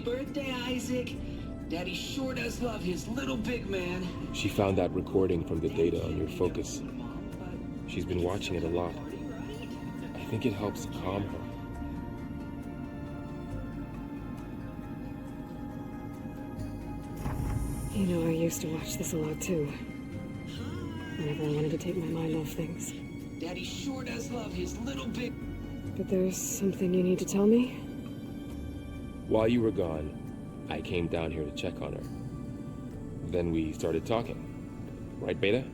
birthday, Isaac. Daddy sure does love his little big man. She found that recording from the data on your focus. She's been watching it a lot. I think it helps calm her. You know, I used to watch this a lot too. Whenever I wanted to take my mind off things. Daddy sure does love his little big... But there's something you need to tell me? While you were gone, I came down here to check on her. Then we started talking. Right, Beta?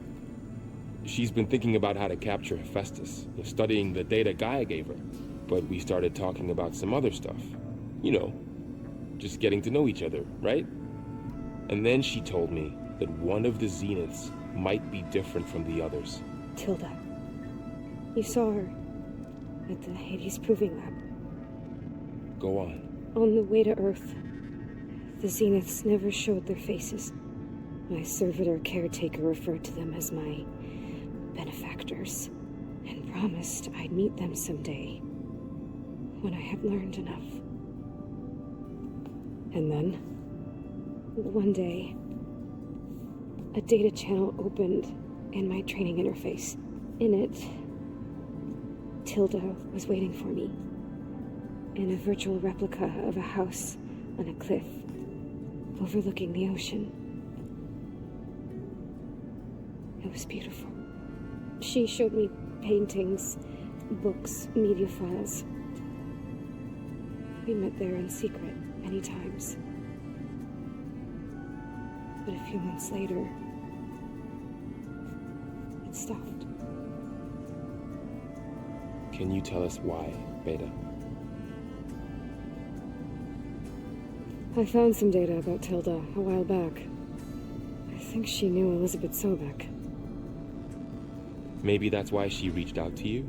She's been thinking about how to capture Hephaestus, studying the data Gaia gave her. But we started talking about some other stuff. You know, just getting to know each other, right? And then she told me that one of the Zeniths might be different from the others. Tilda. You saw her at the Hades Proving Lab. Go on. On the way to Earth, the Zeniths never showed their faces. My servitor caretaker referred to them as my benefactors, and promised I'd meet them someday, when I had learned enough. And then, one day, a data channel opened in my training interface. In it, Tilda was waiting for me, in a virtual replica of a house on a cliff overlooking the ocean. It was beautiful. She showed me paintings, books, media files. We met there in secret many times. But a few months later, it stopped. Can you tell us why, Beta? I found some data about Tilda a while back. I think she knew Elizabeth Sobek. Maybe that's why she reached out to you?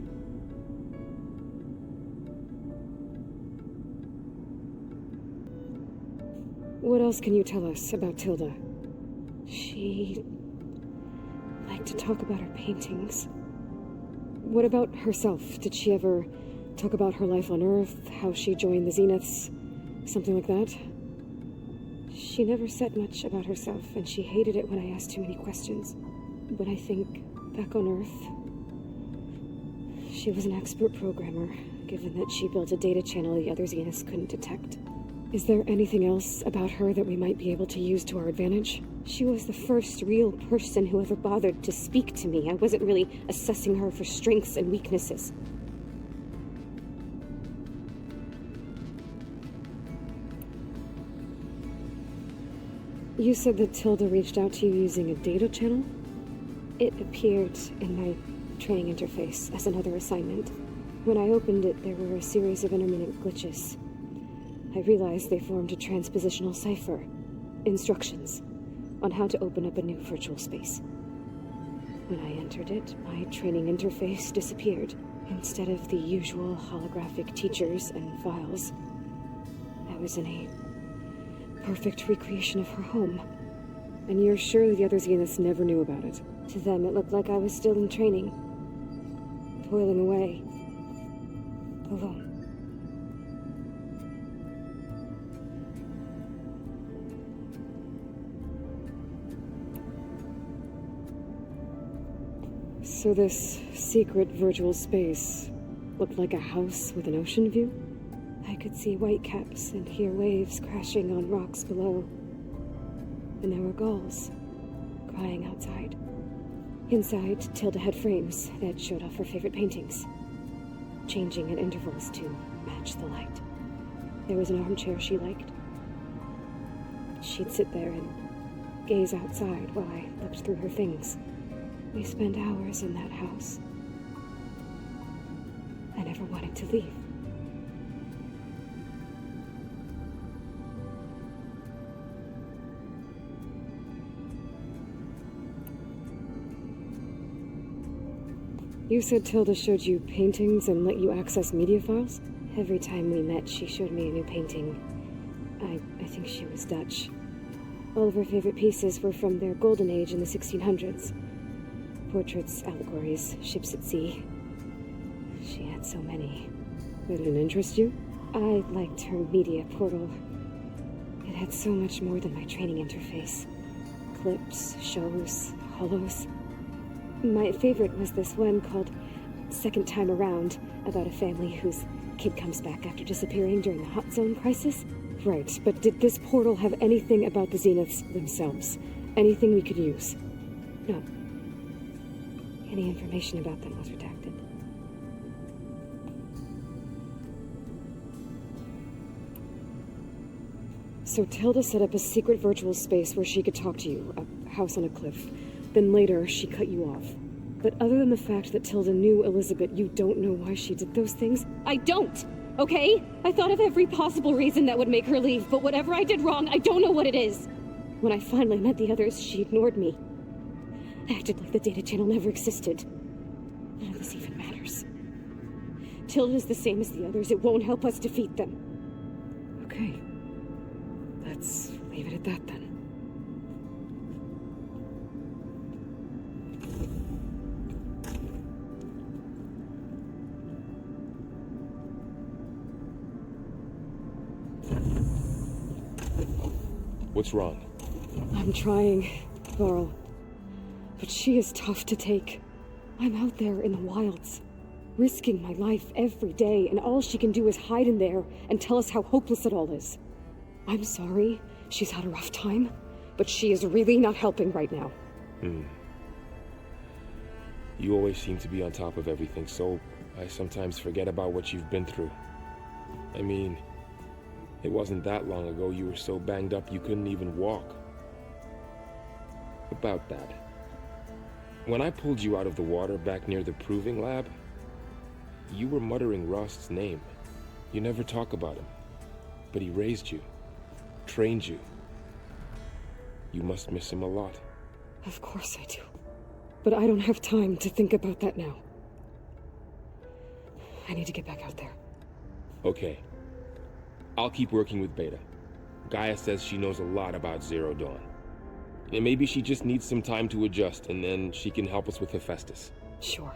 What else can you tell us about Tilda? She liked to talk about her paintings. What about herself? Did she ever talk about her life on Earth, how she joined the Zeniths, something like that? She never said much about herself, and she hated it when I asked too many questions. But I think, back on Earth, she was an expert programmer, given that she built a data channel the other Zeniths couldn't detect. Is there anything else about her that we might be able to use to our advantage? She was the first real person who ever bothered to speak to me. I wasn't really assessing her for strengths and weaknesses. You said that Tilda reached out to you using a data channel? It appeared in my training interface as another assignment. When I opened it, there were a series of intermittent glitches. I realized they formed a transpositional cipher. Instructions on how to open up a new virtual space. When I entered it, my training interface disappeared. Instead of the usual holographic teachers and files, I was in a perfect recreation of her home. And you're sure the other Zeniths never knew about it? To them, it looked like I was still in training, toiling away, alone. So this secret virtual space looked like a house with an ocean view? I could see whitecaps and hear waves crashing on rocks below. And there were gulls crying outside. Inside, Tilda had frames that showed off her favorite paintings, changing at intervals to match the light. There was an armchair she liked. She'd sit there and gaze outside while I looked through her things. We spent hours in that house. I never wanted to leave. You said Tilda showed you paintings and let you access media files? Every time we met, she showed me a new painting. I think she was Dutch. All of her favorite pieces were from their golden age in the 1600s. Portraits, allegories, ships at sea. She had so many. That didn't interest you? I liked her media portal. It had so much more than my training interface. Clips, shows, holos. My favorite was this one called Second Time Around, about a family whose kid comes back after disappearing during the Hot Zone crisis. Right, but did this portal have anything about the Zeniths themselves? Anything we could use? No. Any information about them was redacted. So Tilda set up a secret virtual space where she could talk to you, a house on a cliff. Then later, she cut you off. But other than the fact that Tilda knew Elizabeth, you don't know why she did those things? I don't! Okay? I thought of every possible reason that would make her leave, but whatever I did wrong, I don't know what it is! When I finally met the others, she ignored me. Acted like the data channel never existed. None of this even matters. Tilda's the same as the others. It won't help us defeat them. Okay. Let's leave it at that, then. What's wrong? I'm trying, Varl. But she is tough to take. I'm out there in the wilds, risking my life every day, and all she can do is hide in there and tell us how hopeless it all is. I'm sorry, she's had a rough time, but she is really not helping right now. You always seem to be on top of everything, so I sometimes forget about what you've been through. I mean, it wasn't that long ago you were so banged up you couldn't even walk. About that. When I pulled you out of the water back near the proving lab, you were muttering Rost's name. You never talk about him. But he raised you, trained you. You must miss him a lot. Of course I do. But I don't have time to think about that now. I need to get back out there. Okay. I'll keep working with Beta. Gaia says she knows a lot about Zero Dawn. And maybe she just needs some time to adjust, and then she can help us with Hephaestus. Sure.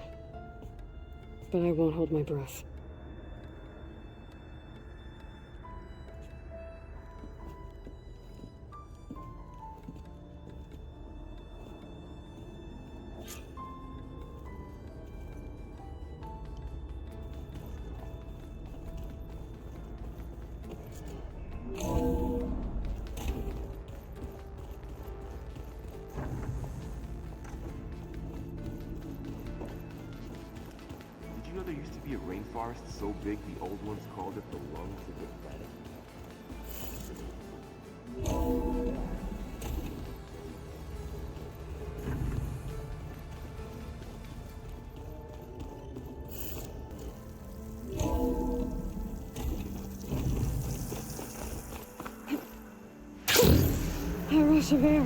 But I won't hold my breath. There used to be a rainforest so big the old ones called it the lungs of the planet. A rush of air.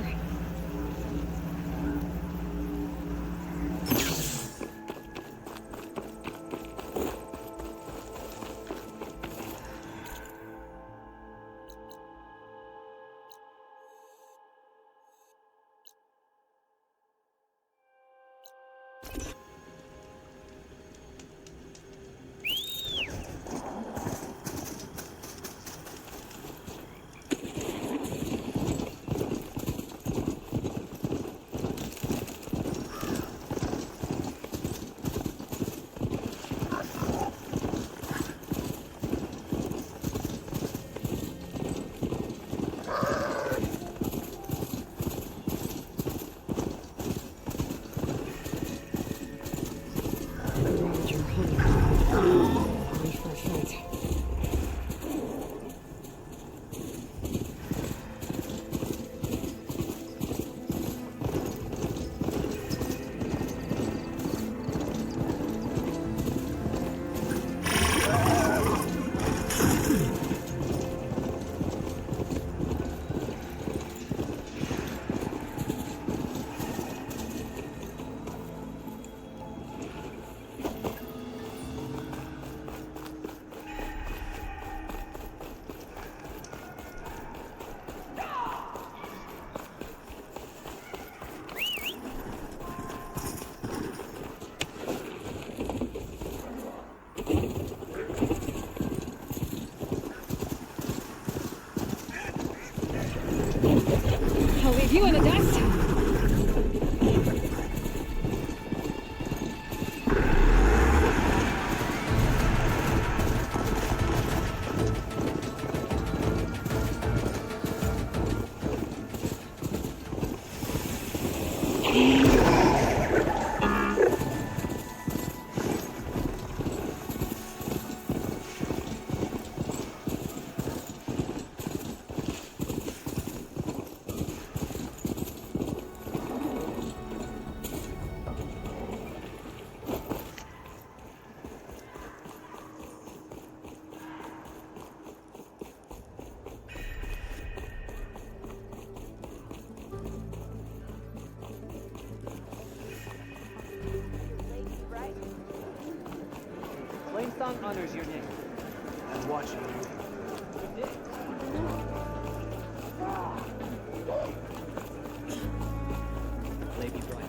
you in the dust? Song honors your name. I'm watching you. Lady Brian.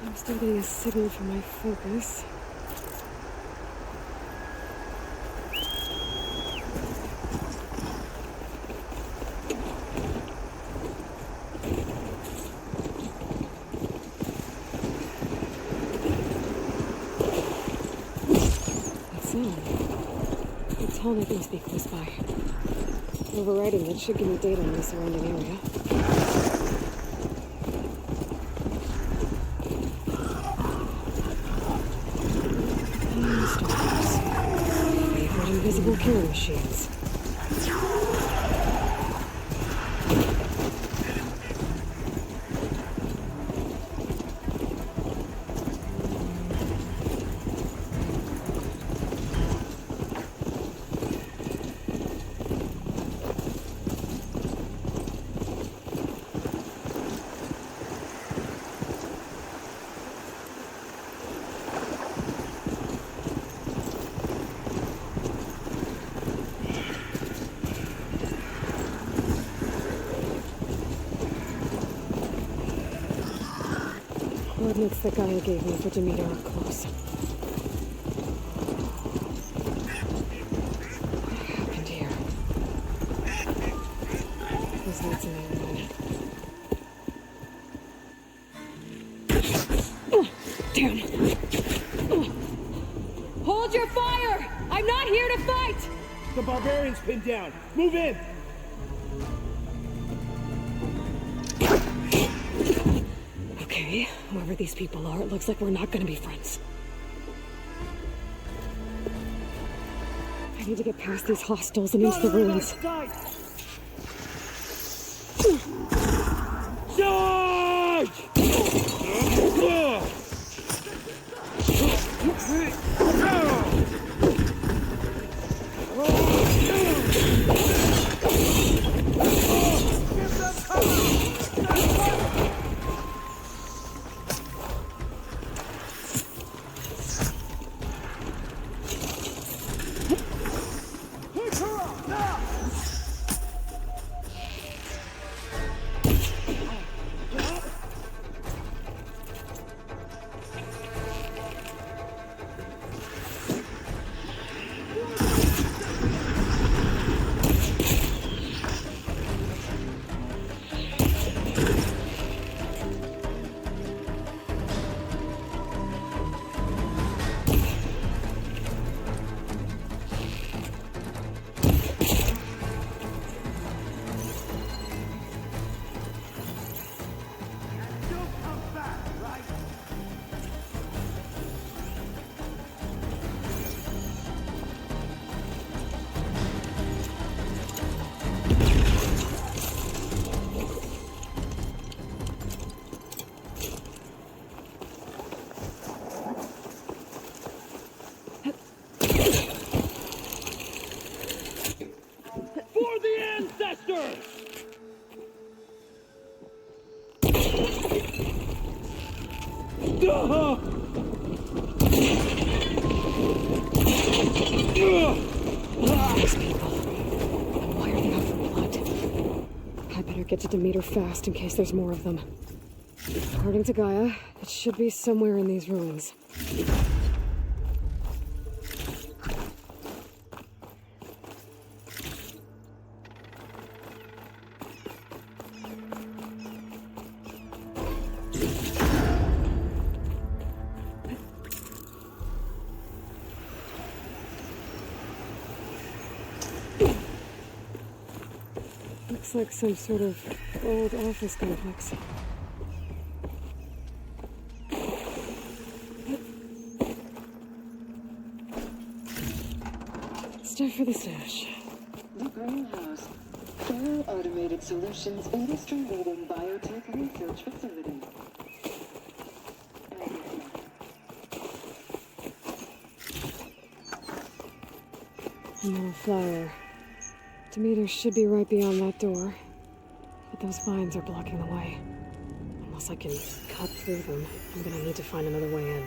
I'm still getting a signal from my focus. It's Holnick must be close by. Overriding it should give me data on the surrounding area. Stars. Favorite invisible killing machines. Coordinates the guy gave me for Demeter are close. What happened here? Those lights in there are damn. Hold your fire! I'm not here to fight! The barbarian's pinned down. Move in! Okay, whoever these people are, it looks like we're not gonna be friends. I need to get past these hostiles and into the ruins. Charge! Get to Demeter fast in case there's more of them. According to Gaia, it should be somewhere in these ruins. Looks like some sort of old office complex. It's time for the stash. The Greenhouse. Thorough Automated Solutions industry-leading biotech research facility. Another flower. Demeter should be right beyond that door. But those vines are blocking the way. Unless I can cut through them, I'm gonna need to find another way in.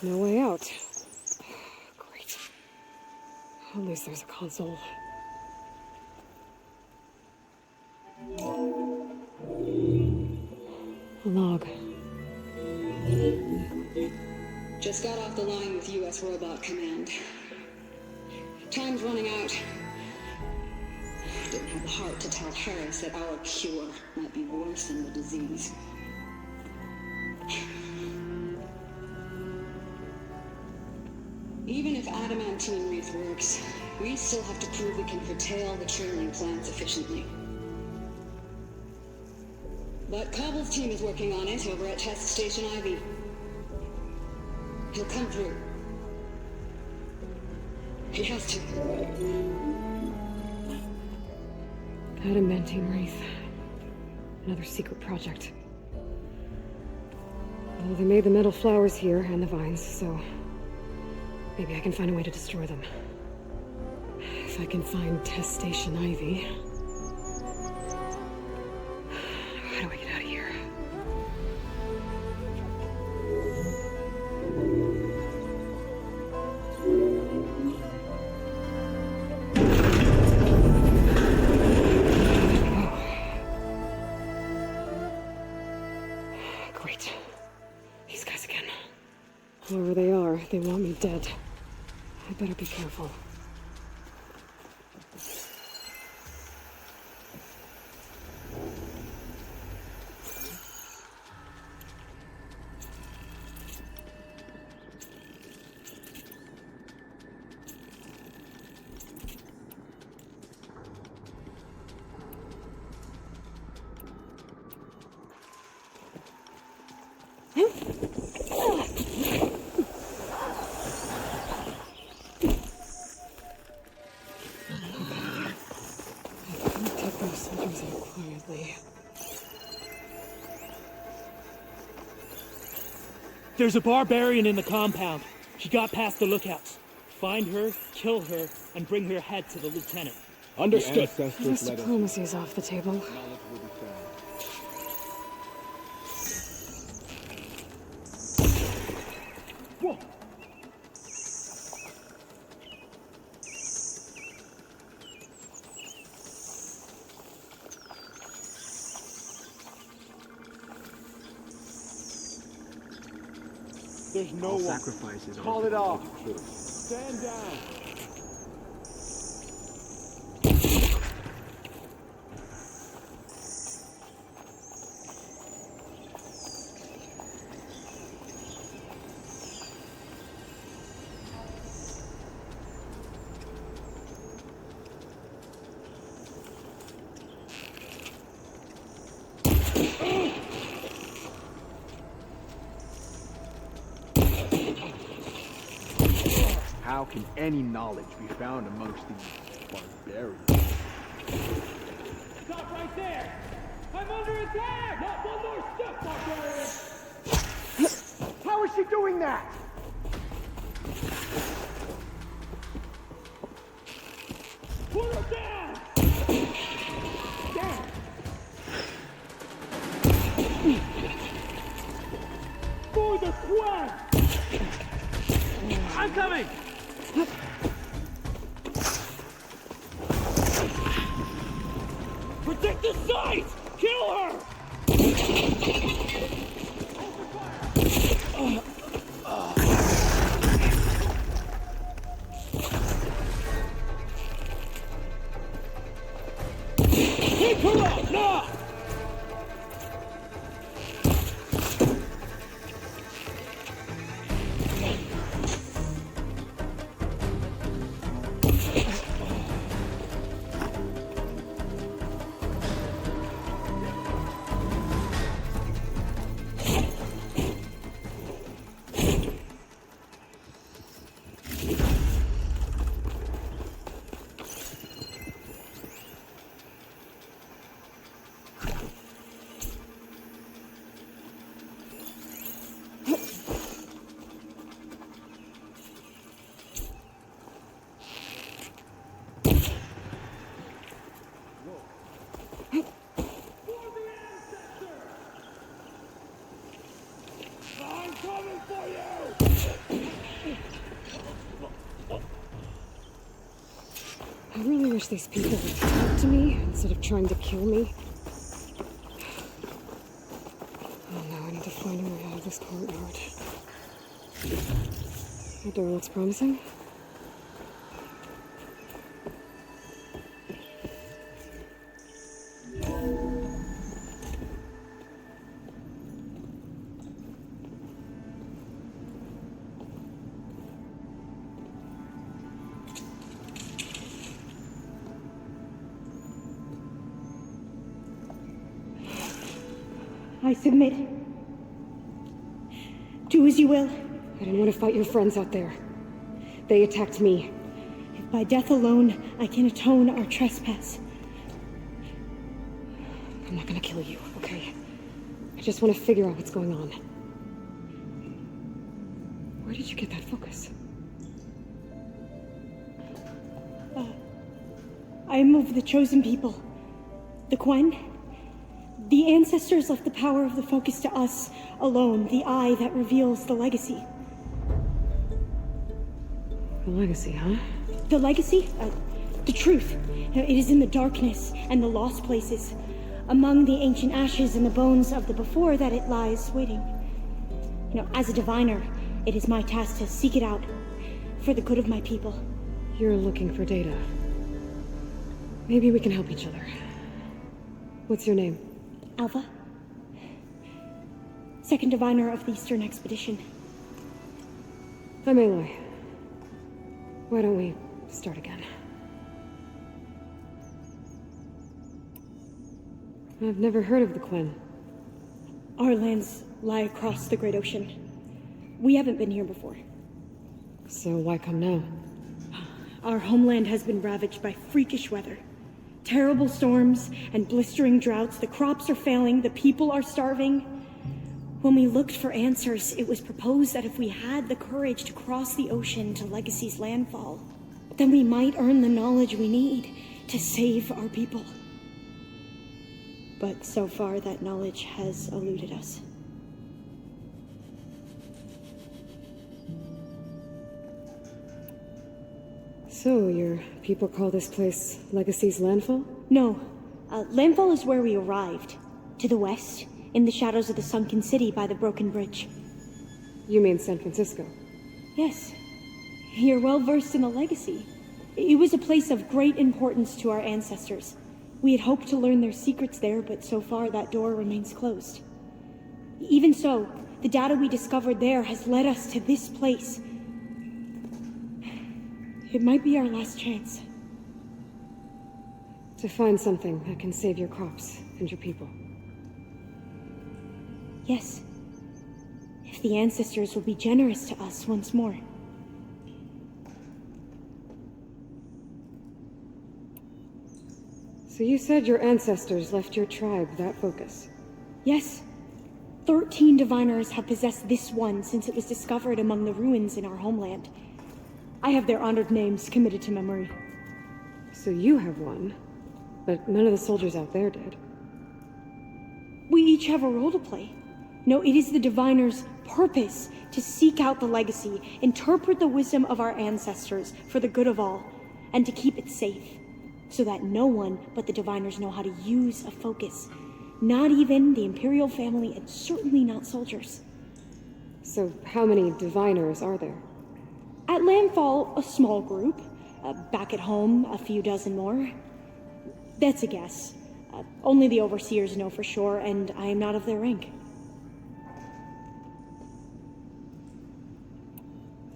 No way out. Great. At least there's a console. A log. Just got off the line with U.S. Robot Command. Time's running out. Didn't have the heart to tell Harris that our cure might be worse than the disease. Even if adamantine wreath works, we still have to prove we can curtail the trailing plants efficiently. But Cobble's team is working on it over at Test Station Ivy. He'll come through. He has to. Adamantine wreath. Another secret project. Well, they made the metal flowers here and the vines, so maybe I can find a way to destroy them. If I can find Test Station Ivy. How do I get out of here? Great. These guys again. Whoever they are, they want me dead. I better be careful. Take those soldiers out quietly. There's a barbarian in the compound. She got past the lookouts. Find her, kill her, and bring her head to the lieutenant. Understood. This diplomacy's off the table. Whoa! There's no one. Sacrifices. Call it off. Stand down. How can any knowledge be found amongst these barbarians? Stop right there! I'm under attack! Not one more step, barbarian! How is she doing that? Put her down! Damn! For the quest! I'm coming! Protect the sides! Kill her! Keep her up, now! I'm coming for you! I really wish these people would talk to me instead of trying to kill me. Oh no, I need to find a way out of this courtyard. That door looks promising. I submit. Do as you will. I didn't want to fight your friends out there. They attacked me. If by death alone I can atone our trespass. I'm not gonna kill you, okay? I just want to figure out what's going on. Where did you get that focus? I am of the chosen people. The Quen. The ancestors left the power of the focus to us alone, the eye that reveals the legacy. The legacy, huh? The legacy? The truth. It is in the darkness and the lost places, among the ancient ashes and the bones of the before that it lies waiting. As a diviner, it is my task to seek it out for the good of my people. You're looking for data. Maybe we can help each other. What's your name? Alva. Second diviner of the Eastern Expedition. I'm Aloy. Why don't we start again? I've never heard of the Quen. Our lands lie across the Great Ocean. We haven't been here before. So why come now? Our homeland has been ravaged by freakish weather. Terrible storms and blistering droughts. The crops are failing, the people are starving. When we looked for answers, it was proposed that if we had the courage to cross the ocean to Legacy's landfall, then we might earn the knowledge we need to save our people. But so far, that knowledge has eluded us. So, your people call this place Legacy's landfall? No. Landfall is where we arrived. To the west, in the shadows of the sunken city by the broken bridge. You mean San Francisco? Yes. You're well versed in the Legacy. It was a place of great importance to our ancestors. We had hoped to learn their secrets there, but so far that door remains closed. Even so, the data we discovered there has led us to this place. It might be our last chance. To find something that can save your crops and your people. Yes. If the ancestors will be generous to us once more. So you said your ancestors left your tribe that focus? Yes. 13 diviners have possessed this one since it was discovered among the ruins in our homeland. I have their honored names committed to memory. So you have one, but none of the soldiers out there did. We each have a role to play. No, it is the diviner's purpose to seek out the legacy, interpret the wisdom of our ancestors for the good of all, and to keep it safe, so that no one but the diviners know how to use a focus. Not even the Imperial family, and certainly not soldiers. So how many diviners are there? At Landfall, a small group. Back at home, a few dozen more. That's a guess. Only the overseers know for sure, and I am not of their rank.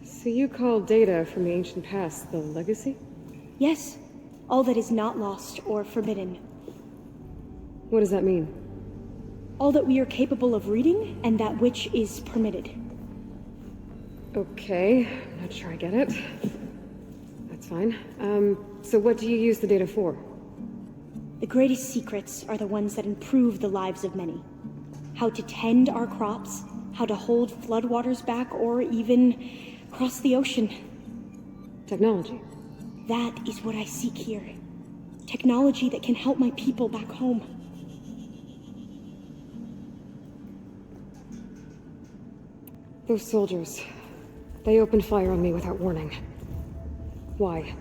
So you call data from the ancient past the legacy? Yes. All that is not lost or forbidden. What does that mean? All that we are capable of reading, and that which is permitted. Okay, I'm not sure I get it. That's fine. So what do you use the data for? The greatest secrets are the ones that improve the lives of many. How to tend our crops, how to hold floodwaters back, or even cross the ocean. Technology. That is what I seek here. Technology that can help my people back home. Those soldiers, they opened fire on me without warning. Why?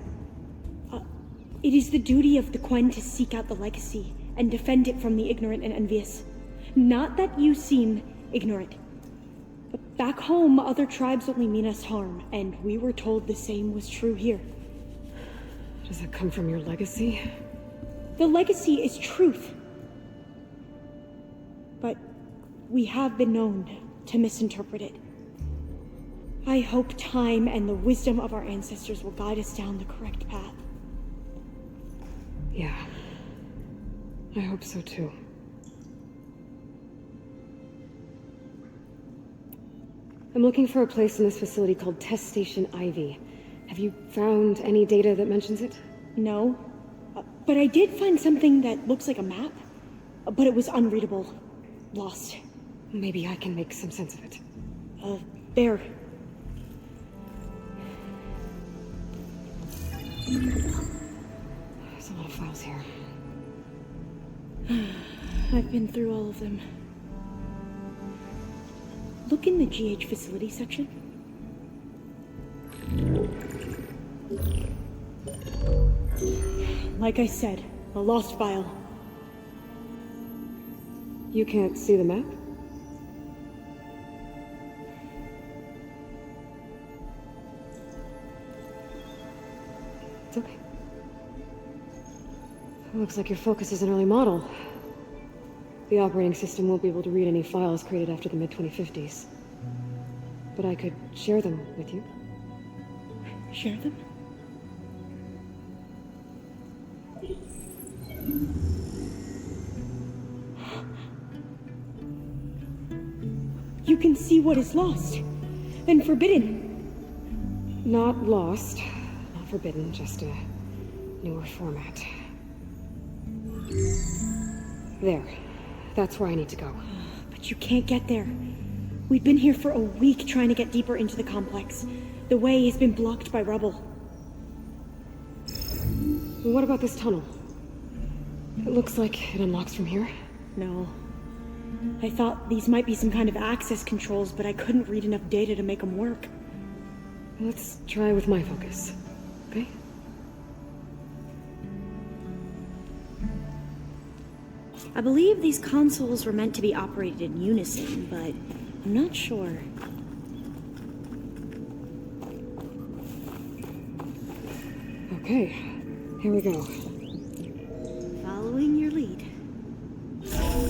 It is the duty of the Quen to seek out the legacy and defend it from the ignorant and envious. Not that you seem ignorant. But back home, other tribes only mean us harm, and we were told the same was true here. Does that come from your legacy? The legacy is truth. But we have been known to misinterpret it. I hope time and the wisdom of our ancestors will guide us down the correct path. Yeah. I hope so too. I'm looking for a place in this facility called Test Station Ivy. Have you found any data that mentions it? No. But I did find something that looks like a map. But it was unreadable. Lost. Maybe I can make some sense of it. There. There's a lot of files here. I've been through all of them. Look in the GH facility section. Like I said, a lost file. You can't see the map? It's okay. It looks like your focus is an early model. The operating system won't be able to read any files created after the mid-2050s. But I could share them with you. Share them? You can see what is lost and forbidden. Not lost, not forbidden, just a newer format. There. That's where I need to go. But you can't get there. We've been here for a week trying to get deeper into the complex. The way has been blocked by rubble. What about this tunnel? It looks like it unlocks from here. No. I thought these might be some kind of access controls, but I couldn't read enough data to make them work. Let's try with my focus, okay? I believe these consoles were meant to be operated in unison, but I'm not sure. Okay, here we go. Following your lead.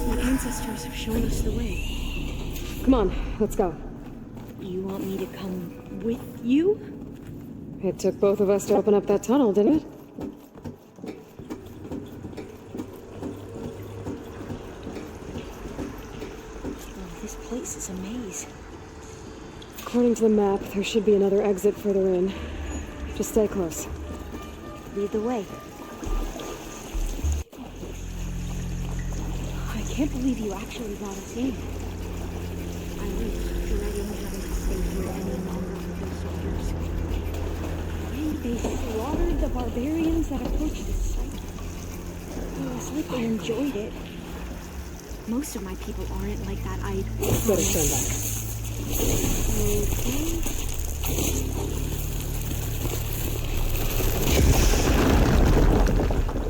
My ancestors have shown us the way. Come on, let's go. You want me to come with you? It took both of us to open up that tunnel, didn't it? This place is a maze. According to the map, there should be another exit further in. Just stay close. Lead the way. can't believe you actually brought us in. I was dreading having to stay here any longer with those soldiers. They slaughtered the barbarians that approached the site. It was like they enjoyed it. Most of my people aren't like that. Better stand back. Okay.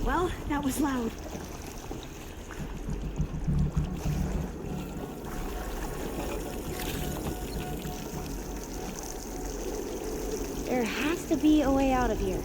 Well, that was loud. There has to be a way out of here.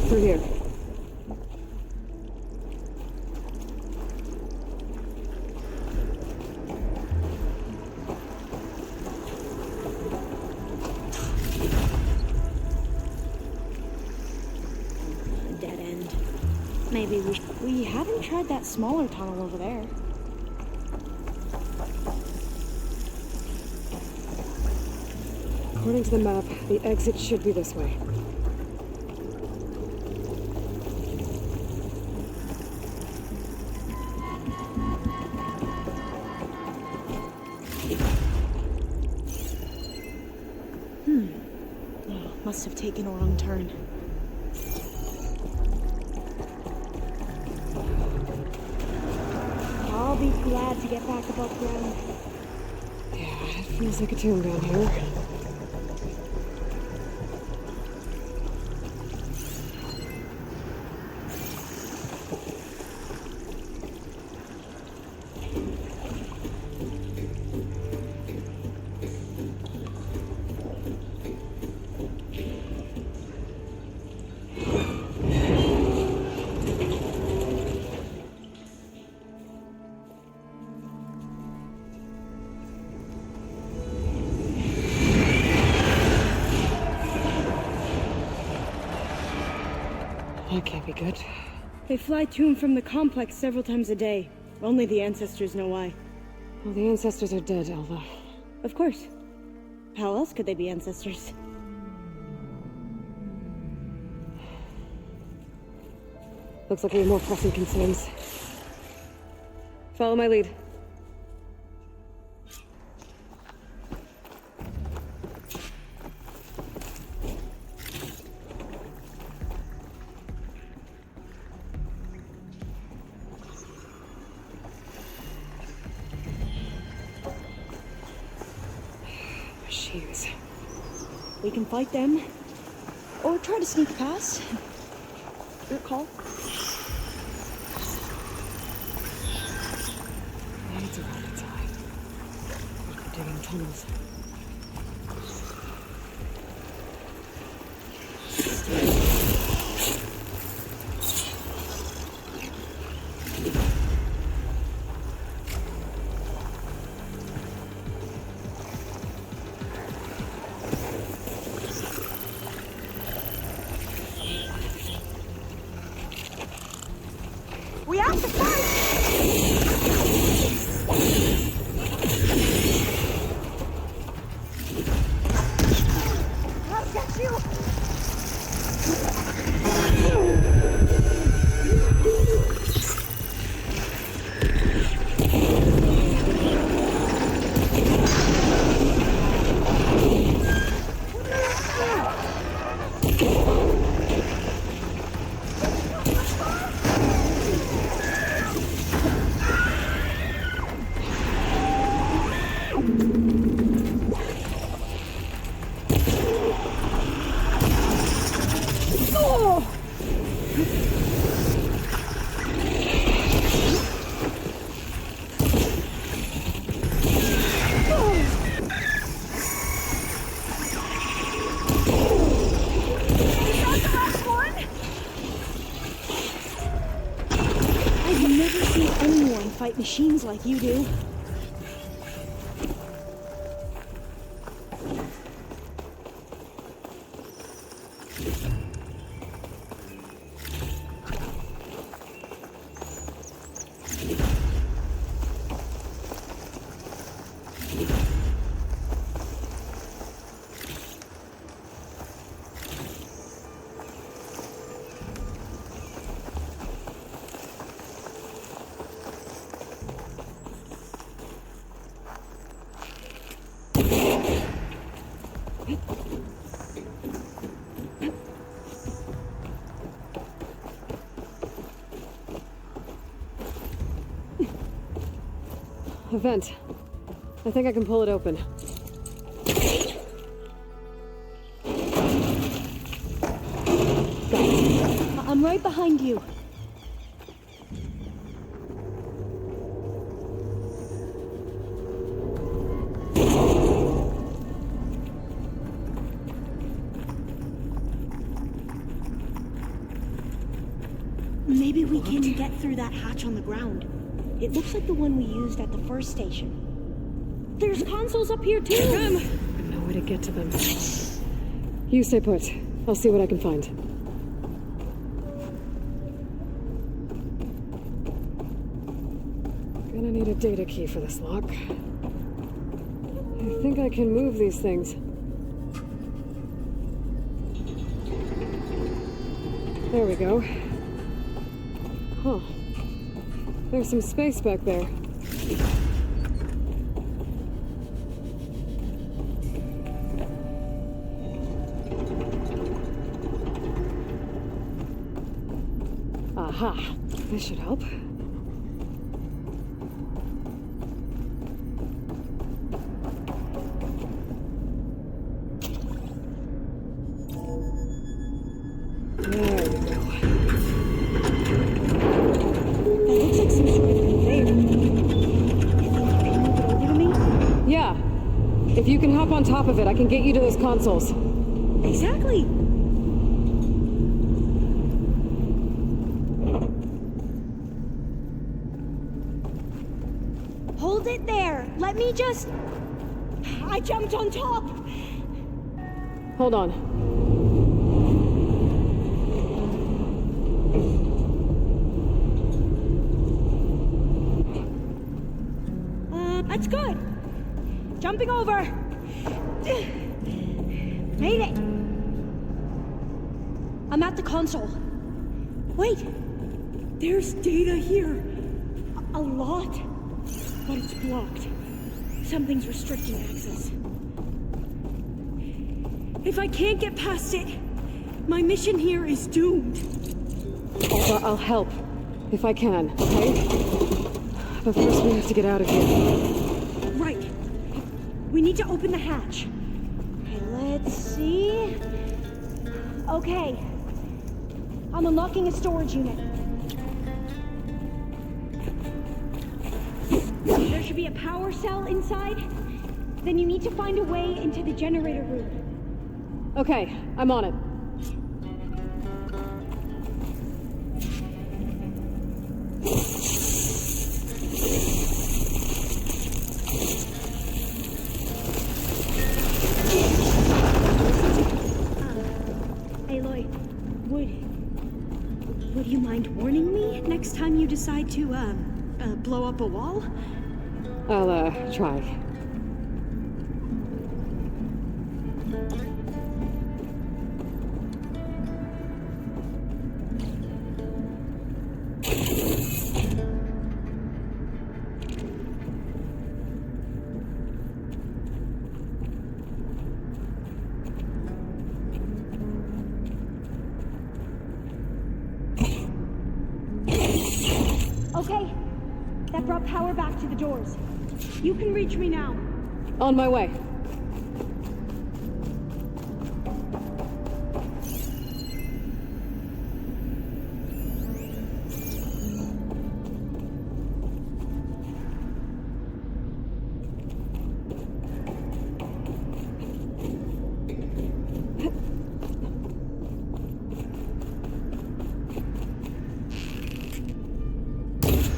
Through here. Dead end. Maybe we haven't tried that smaller tunnel over there. According to the map, the exit should be this way. Must have taken a wrong turn. I'll be glad to get back above ground. Yeah, it feels like a tomb down here. That can't be good. They fly to and from the complex several times a day. Only the ancestors know why. Well, the ancestors are dead, Elva. Of course. How else could they be ancestors? Looks like we have more pressing concerns. Follow my lead. Machines. We can fight them, or try to sneak past. Your call. It's around the time. They're digging tunnels. We have to fight! I'll get you! I've never seen anyone fight machines like you do. A vent. I think I can pull it open. I'm right behind you. Maybe we can get through that hatch on the ground. It looks like the one we used at the first station. There's consoles up here too! No way to get to them. You stay put. I'll see what I can find. Gonna need a data key for this lock. I think I can move these things. There we go. Huh. There's some space back there. Aha. This should help. There we go. That looks like some sort of conveyor. You think you can move it over to me? Yeah. If you can hop on top of it, I can get you to those consoles. Exactly. Hold it there. Let me just... I jumped on top. Hold on. That's good. Jumping over. Made it. I'm at the console. Wait. There's data here. A lot. But it's blocked. Something's restricting access. If I can't get past it, my mission here is doomed. I'll help. If I can, okay? But first we have to get out of here. Right. We need to open the hatch. Okay, let's see. Okay. I'm unlocking a storage unit. There should be a power cell inside. Then you need to find a way into the generator room. Okay, I'm on it. Would you mind warning me next time you decide to, blow up a wall? I'll, try. Okay, that brought power back to the doors. You can reach me now. On my way.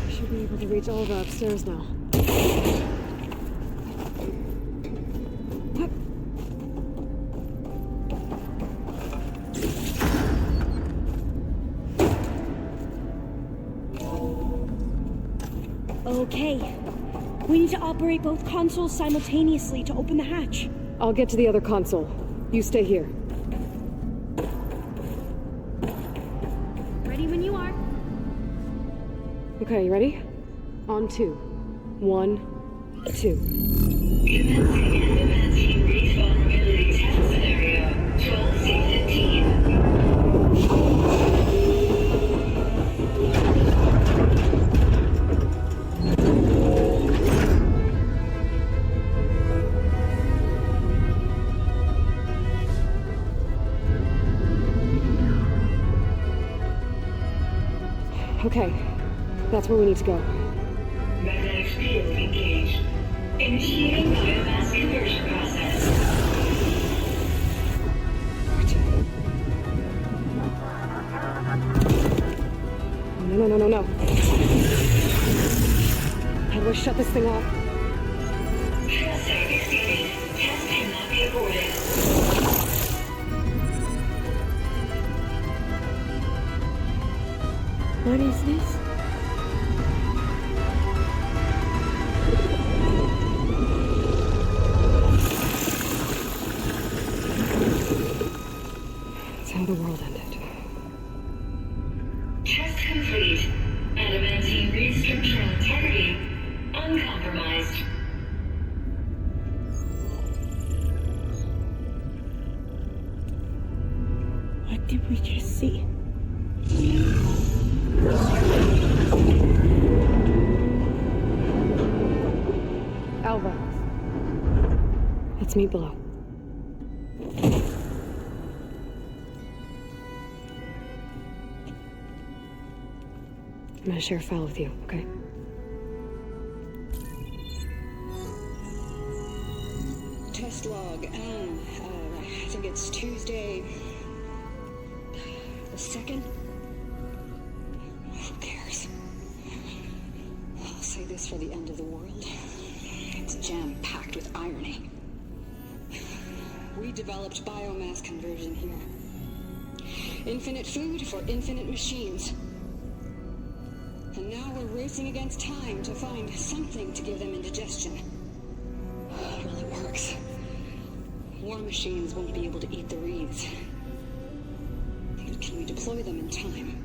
Should be able to reach all the upstairs now. Okay. We need to operate both consoles simultaneously to open the hatch. I'll get to the other console. You stay here. Ready when you are. Okay, you ready? On 2. 1, 2. Commencing advancing vulnerability test scenario 12C15. Okay, that's where we need to go. Magnetic field engaged. Initiating biomass conversion process. No. How do I shut this thing off? Trust save exceeded. Test cannot be aborted. What is this? It's how the world ended. Test complete. Adamantine read structural integrity uncompromised. What did we just see? Alva. Let's meet below. I'm gonna share a file with you, okay? Test log. I think it's Tuesday the 2nd. Who cares? I'll say this for the end of the world. It's jam-packed with irony. We developed biomass conversion here. Infinite food for infinite machines. And now we're racing against time to find something to give them indigestion. Well, it works. War machines won't be able to eat the reeds. But can we deploy them in time?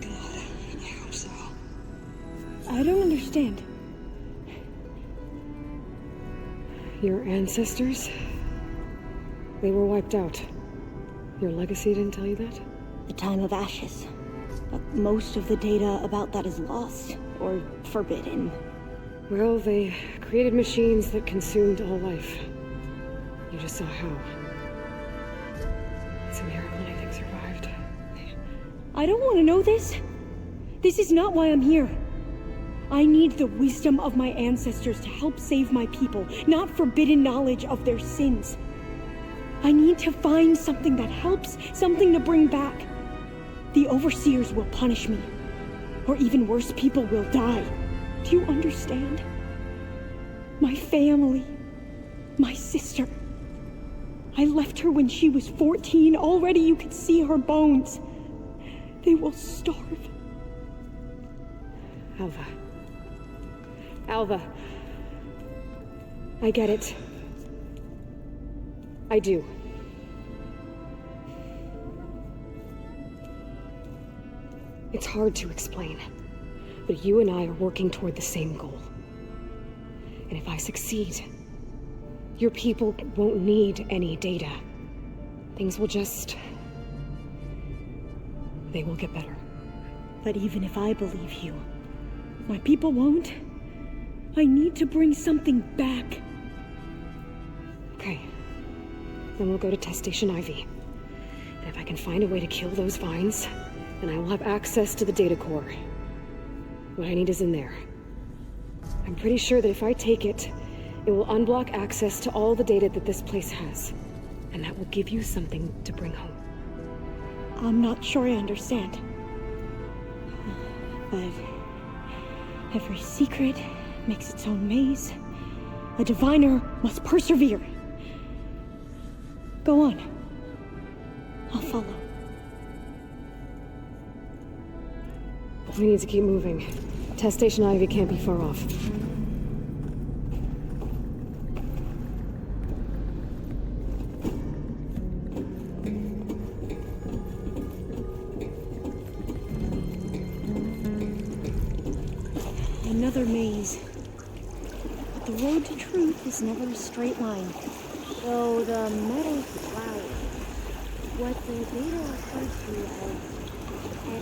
God, I hope so. I don't understand. Your ancestors? They were wiped out. Your legacy didn't tell you that? The time of ashes. But most of the data about that is lost or forbidden. Well, they created machines that consumed all life. You just saw how. It's a miracle anything survived. I don't want to know this. This is not why I'm here. I need the wisdom of my ancestors to help save my people, not forbidden knowledge of their sins. I need to find something that helps, something to bring back. The overseers will punish me. Or even worse, people will die. Do you understand? My family. My sister. I left her when she was 14. Already you could see her bones. They will starve. Alva. Alva. I get it. I do. It's hard to explain, but you and I are working toward the same goal. And if I succeed, your people won't need any data. Things will just... they will get better. But even if I believe you, my people won't. I need to bring something back. Okay. Then we'll go to test station IV. And if I can find a way to kill those vines, then I will have access to the data core. What I need is in there. I'm pretty sure that if I take it, it will unblock access to all the data that this place has. And that will give you something to bring home. I'm not sure I understand. But every secret makes its own maze. A diviner must persevere. Go on. I'll follow. We'll We need to keep moving. Test Station Ivy can't be far off. Another maze. But the road to truth is never a straight line. So the metal cloud, what the data refers to as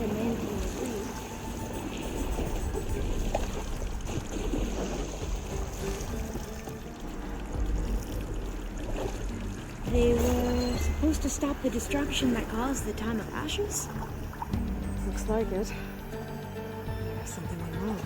adamantine reef, they were supposed to stop the destruction that caused the Time of Ashes? Looks like it. There's something went wrong.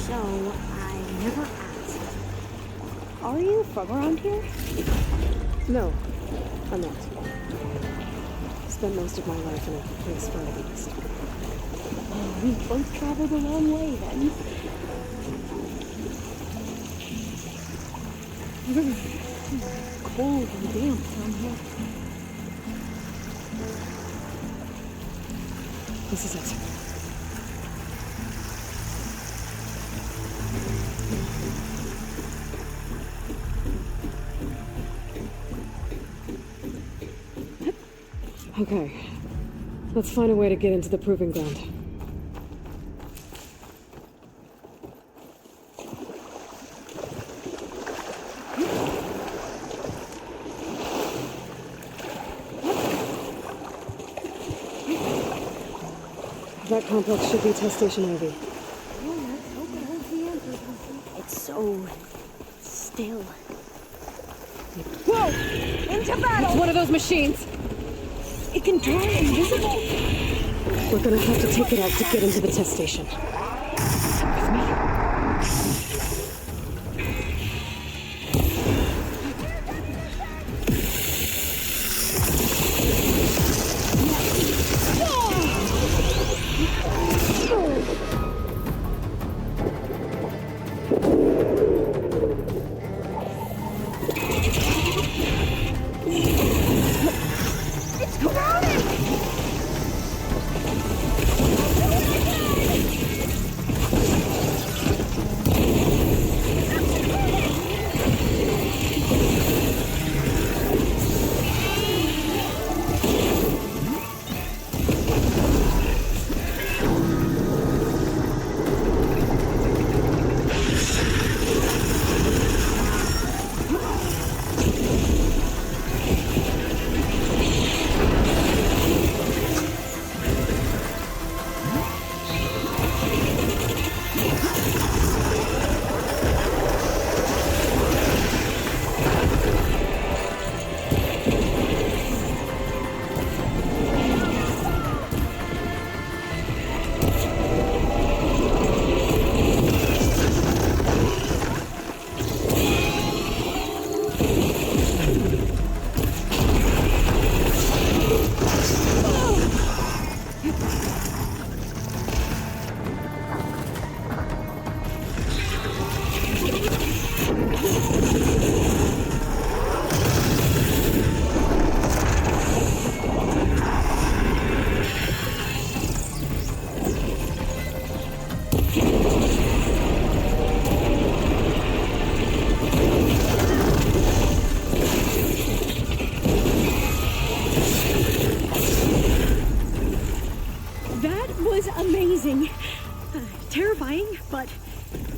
So, I never asked. Are you from around here? No, I'm not. Spent most of my life in a place further east. Oh, we both traveled a long way then. Cold and damp down here. This is it. Okay. Let's find a way to get into the proving ground. That complex should be Test Station Ivy. Oh, let's hope it holds the answers. It's so still. Whoa! Into battle! It's one of those machines! It can turn invisible. We're gonna have to take it out to get into the test station. With me. It's corroded! Amazing. Terrifying, but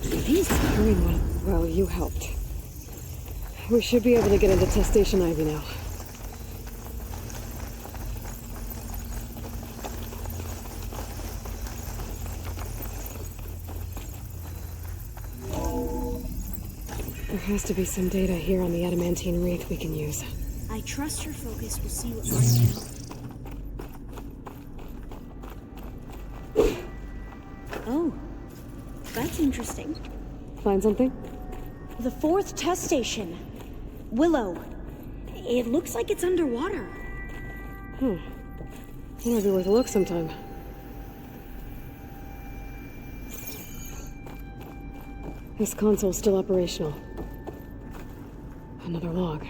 amazing. Well, you helped. We should be able to get into Test Station Ivy now. There has to be some data here on the adamantine reef we can use. I trust your focus will see what finds out. Oh, that's interesting. Find something? The 4th test station. Willow. It looks like it's underwater. It might be worth a look sometime. This console's still operational. Another log.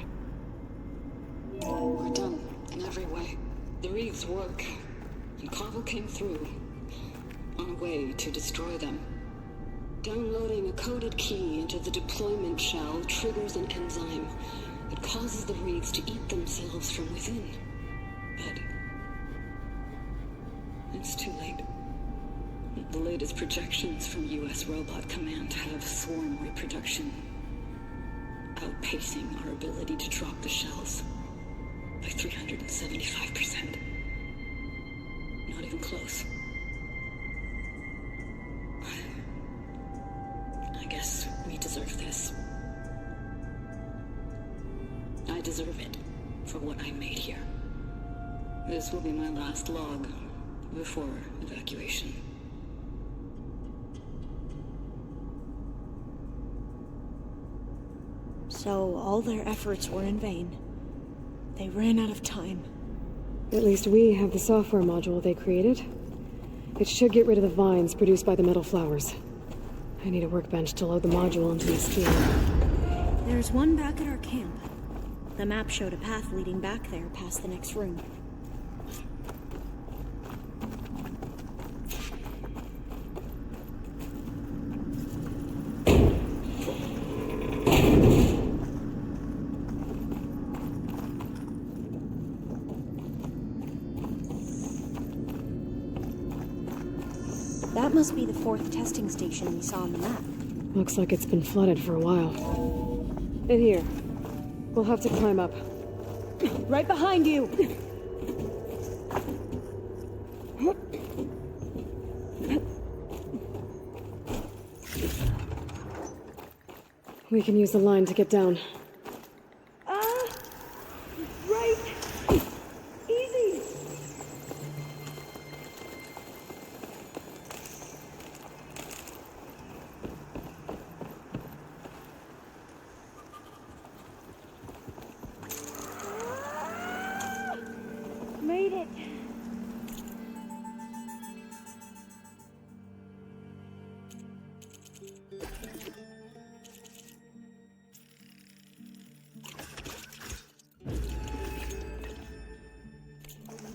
We're done, in every way. The reeds work, and Carvel came through, on a way to destroy them. Downloading a coded key into the deployment shell triggers an enzyme that causes the reeds to eat themselves from within. But it's too late. The latest projections from U.S. Robot Command have swarm reproduction, outpacing our ability to drop the shells by 375%. Not even close. I guess we deserve this. I deserve it for what I made here. This will be my last log before evacuation. So all their efforts were in vain. They ran out of time. At least we have the software module they created. It should get rid of the vines produced by the metal flowers. I need a workbench to load the module into the steel. There's one back at our camp. The map showed a path leading back there past the next room. That must be the 4th testing station we saw on the map. Looks like it's been flooded for a while. In here. We'll have to climb up. Right behind you! We can use the line to get down. Right! Easy! Made it!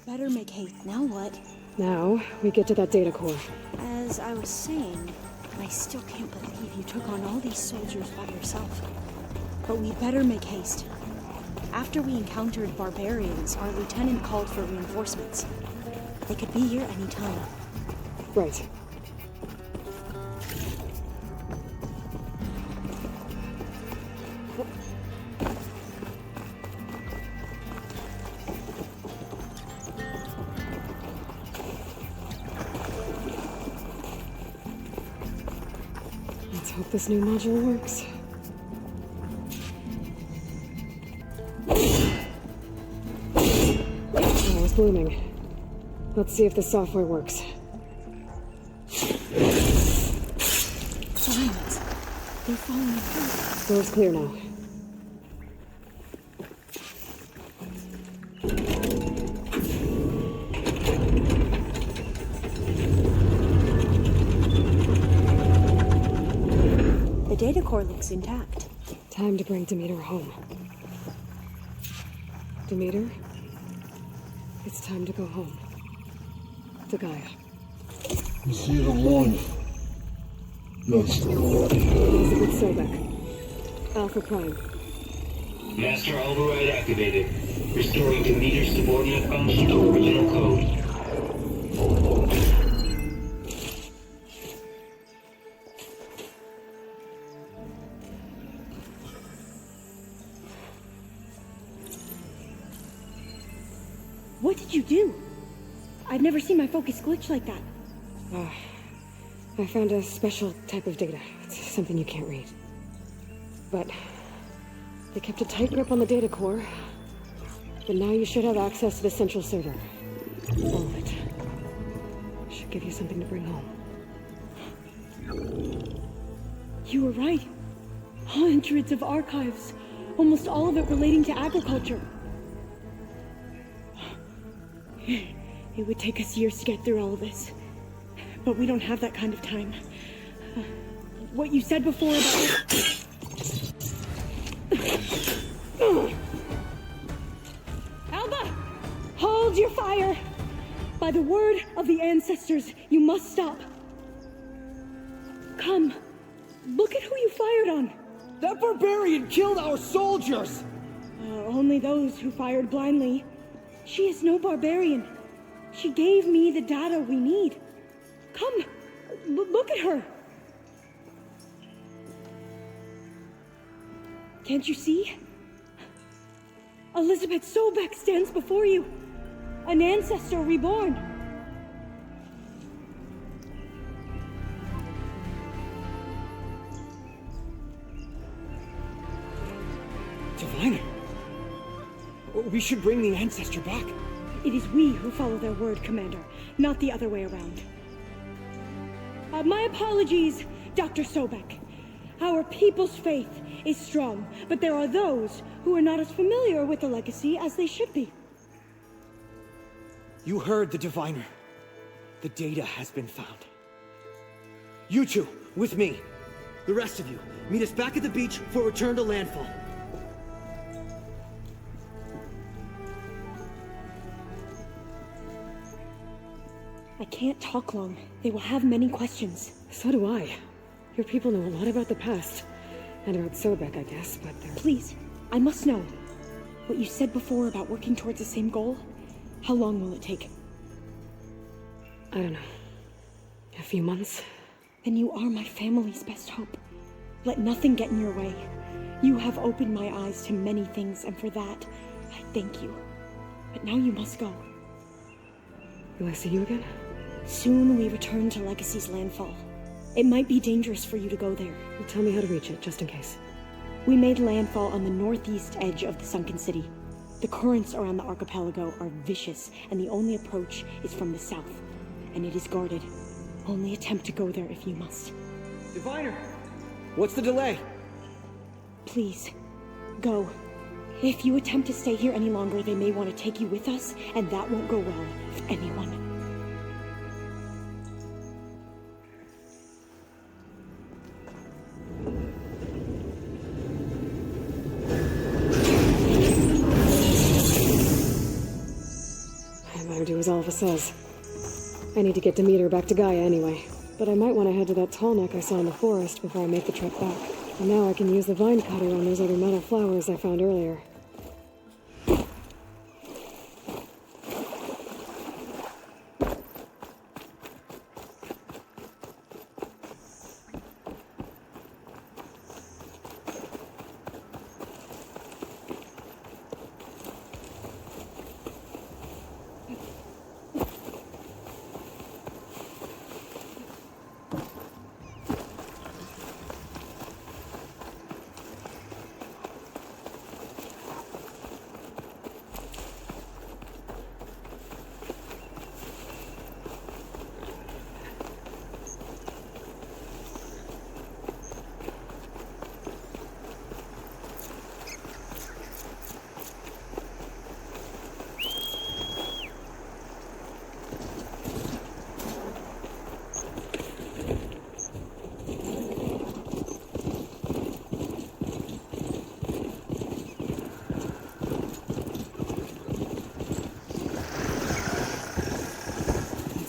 Better make haste. Now what? Now, we get to that data core. As I was saying, I still can't believe you took on all these soldiers by yourself. But we better make haste. After we encountered barbarians, our lieutenant called for reinforcements. They could be here any time. Right. Let's hope this new module works. Oh, it's blooming. Let's see if the software works. Signs. They're falling apart. Door's clear now. The data core looks intact. Time to bring Demeter home. Demeter? It's time to go home. To Gaia. You see the one? That's the one. Elizabeth Sobek. Alpha Prime. Master override activated. Restoring Demeter's subordinate function to original code. What did you do? I've never seen my focus glitch like that. I found a special type of data. It's something you can't read. But they kept a tight grip on the data core. But now you should have access to the central server. All of it. Should give you something to bring home. You were right. Hundreds of archives. Almost all of it relating to agriculture. It would take us years to get through all of this. But we don't have that kind of time. What you said before about... Alba! Hold your fire! By the word of the ancestors, you must stop. Come. Look at who you fired on. That barbarian killed our soldiers! Only those who fired blindly. She is no barbarian. She gave me the data we need. Come, look at her. Can't you see? Elizabeth Sobek stands before you. An ancestor reborn. Diviner. We should bring the ancestor back. It is we who follow their word, Commander, not the other way around. My apologies, Dr. Sobek. Our people's faith is strong, but there are those who are not as familiar with the legacy as they should be. You heard the diviner. The data has been found. You two, with me. The rest of you, meet us back at the beach for return to landfall. I can't talk long. They will have many questions. So do I. Your people know a lot about the past. And about Sobek, I guess, but they're... Please, I must know. What you said before about working towards the same goal, how long will it take? I don't know. A few months? Then you are my family's best hope. Let nothing get in your way. You have opened my eyes to many things, and for that, I thank you. But now you must go. Will I see you again? Soon we return to Legacy's landfall. It might be dangerous for you to go there. Well, tell me how to reach it, just in case. We made landfall on the northeast edge of the sunken city. The currents around the archipelago are vicious, and the only approach is from the south. And it is guarded. Only attempt to go there if you must. Diviner! What's the delay? Please, go. If you attempt to stay here any longer, they may want to take you with us, and that won't go well with anyone. I better do as Alpha says. I need to get Demeter back to Gaia anyway. But I might want to head to that tall neck I saw in the forest before I make the trek back. And now I can use the vine cutter on those other metal flowers I found earlier.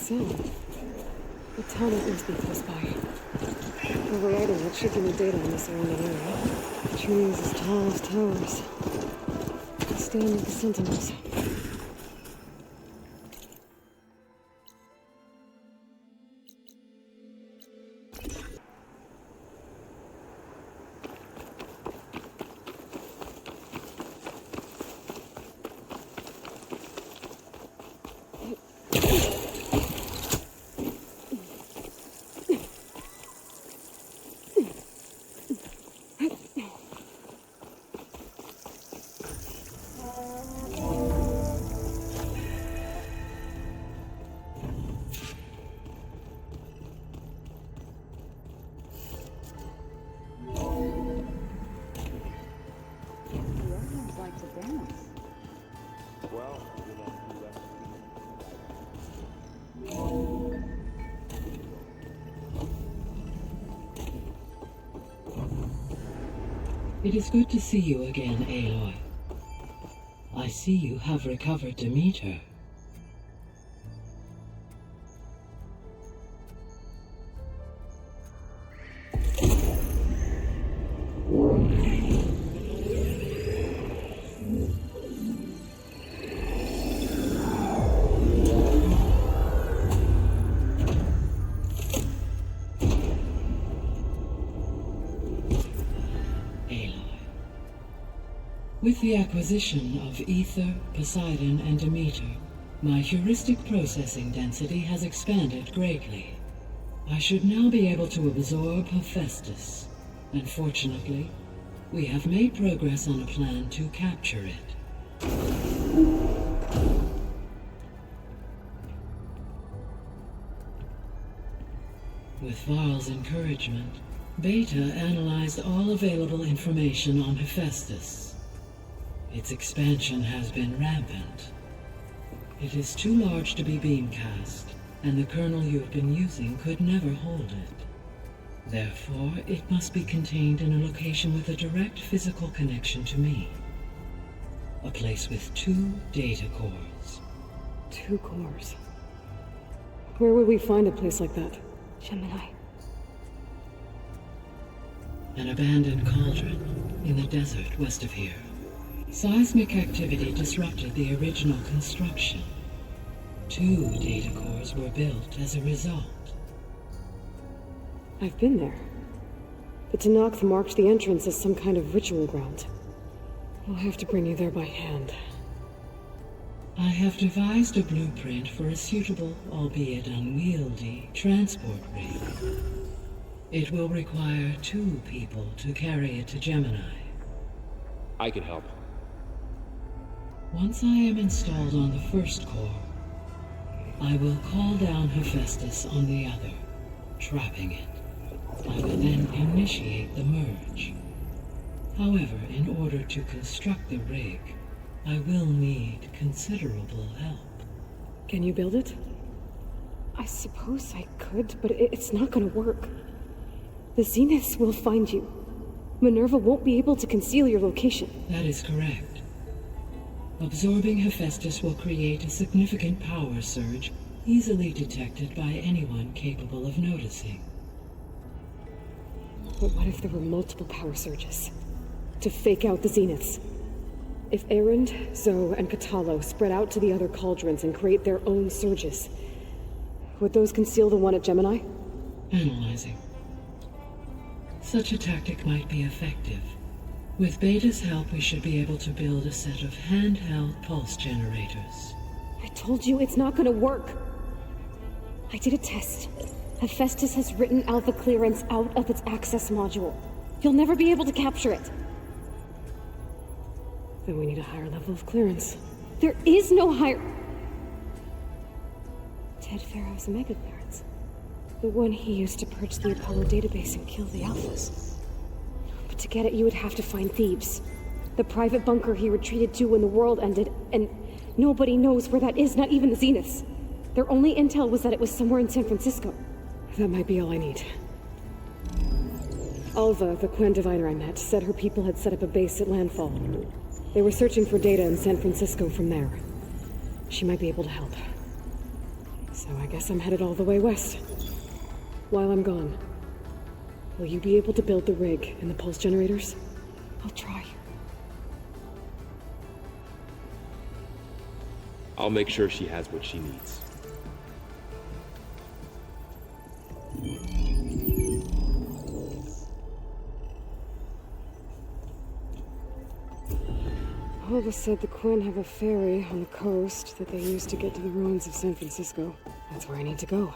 So, the tunnel must be close by. Overriding it should give me data on the surrounding area. Trees as tall as towers. I'll stand with the sentinels. It is good to see you again, Aloy. I see you have recovered Demeter. With the acquisition of Ether, Poseidon, and Demeter, my heuristic processing density has expanded greatly. I should now be able to absorb Hephaestus, and fortunately, we have made progress on a plan to capture it. With Varl's encouragement, Beta analyzed all available information on Hephaestus. Its expansion has been rampant. It is too large to be beamcast, and the kernel you have been using could never hold it. Therefore, it must be contained in a location with a direct physical connection to me. A place with 2 data cores. 2 cores? Where would we find a place like that? Gemini. An abandoned cauldron in the desert west of here. Seismic activity disrupted the original construction. 2 data cores were built as a result. I've been there. The Tanakh marked the entrance as some kind of ritual ground. I'll have to bring you there by hand. I have devised a blueprint for a suitable, albeit unwieldy, transport rig. It will require 2 people to carry it to Gemini. I can help. Once I am installed on the first core, I will call down Hephaestus on the other, trapping it. I will then initiate the merge. However, in order to construct the rig, I will need considerable help. Can you build it? I suppose I could, but it's not gonna work. The Zeniths will find you. Minerva won't be able to conceal your location. That is correct. Absorbing Hephaestus will create a significant power surge, easily detected by anyone capable of noticing. But what if there were multiple power surges? To fake out the Zeniths? If Erend, Zoe, and Katalo spread out to the other cauldrons and create their own surges, would those conceal the one at Gemini? Analyzing. Such a tactic might be effective. With Beta's help, we should be able to build a set of handheld pulse generators. I told you it's not gonna work. I did a test. Hephaestus has written Alpha clearance out of its access module. You'll never be able to capture it. Then we need a higher level of clearance. There is no higher... Ted Pharaoh's Omega clearance. The one he used to purge the Apollo database and kill the Alphas. But to get it, you would have to find Thebes. The private bunker he retreated to when the world ended, and nobody knows where that is, not even the Zeniths. Their only intel was that it was somewhere in San Francisco. That might be all I need. Alva, the Quen diviner I met, said her people had set up a base at landfall. They were searching for data in San Francisco from there. She might be able to help. So I guess I'm headed all the way west. While I'm gone, will you be able to build the rig and the pulse generators? I'll try. I'll make sure she has what she needs. Alva said the Quen have a ferry on the coast that they use to get to the ruins of San Francisco. That's where I need to go.